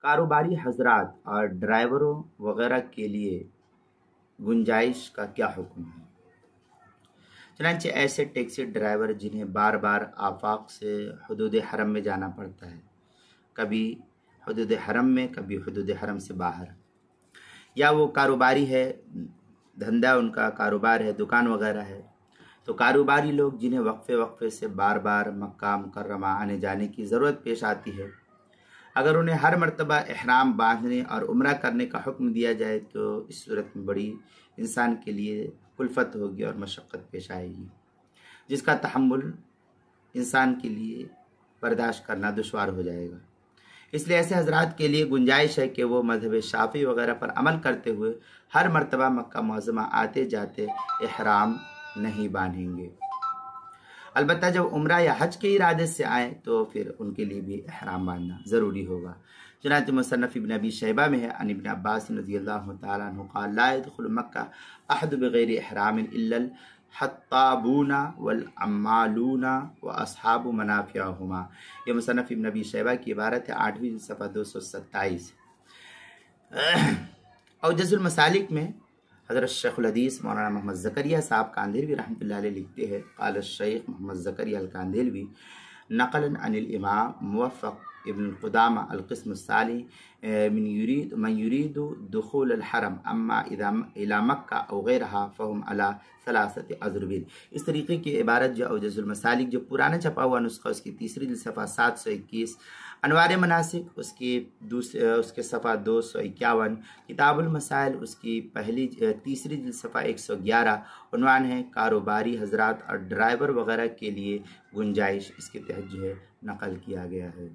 کاروباری حضرات اور ڈرائیوروں وغیرہ کے لیے گنجائش کا کیا حکم ہے؟ چنانچہ ایسے ٹیکسی ڈرائیور جنہیں بار بار آفاق سے حدود حرم میں جانا پڑتا ہے، کبھی حدود حرم میں کبھی حدود حرم سے باہر، یا وہ کاروباری ہے، دھندا ان کا کاروبار ہے، دکان وغیرہ ہے، تو کاروباری لوگ جنہیں وقفے وقفے سے بار بار مکہ مکرمہ آنے جانے کی ضرورت پیش آتی ہے، اگر انہیں ہر مرتبہ احرام باندھنے اور عمرہ کرنے کا حکم دیا جائے تو اس صورت میں بڑی انسان کے لیے کلفت ہوگی اور مشقت پیش آئے گی، جس کا تحمل انسان کے لیے برداشت کرنا دشوار ہو جائے گا۔ اس لیے ایسے حضرات کے لیے گنجائش ہے کہ وہ مذہب شافعی وغیرہ پر عمل کرتے ہوئے ہر مرتبہ مکہ معظمہ آتے جاتے احرام نہیں باندھیں گے۔ البتہ جب عمرہ یا حج کے ارادے سے آئیں تو پھر ان کے لیے بھی احرام باندھنا ضروری ہوگا۔ چنانچہ مصنف ابن ابی شیبہ میں ہے، عن ابن عباس رضی اللہ تعالیٰ عنہ قال لا يدخل مکہ احد بغیر احرام الا الحطابون والعمالون واصحاب منافعہما۔ یہ مصنف ابن ابی شیبہ کی عبارت ہے، 8ویں صفحہ 227۔ اوجز المسالک میں حضرت شیخ الحدیث مولانا محمد زکریا صاحب کاندھلوی رحمۃ اللہ علیہ لکھتے ہیں، قال الشیخ محمد زکریا الکاندھلوی نقلا عن الامام موفق ابن قدامہ القسم الثانی من يريد دخول الحرم اما الى مکہ او غیرہا فهم على ثلاثة اضرب۔ اس طریقے کی عبارت جو اوجز المسالک جو پرانا چھپا ہوا نسخہ اس کی تیسری جلد صفحہ 721، انوار مناسک اس کے صفحہ 251، کتاب المسائل اس کی تیسری جلد صفحہ 111، عنوان ہے کاروباری حضرات اور ڈرائیور وغیرہ کے لیے گنجائش، اس کے تحت جو ہے نقل کیا گیا ہے۔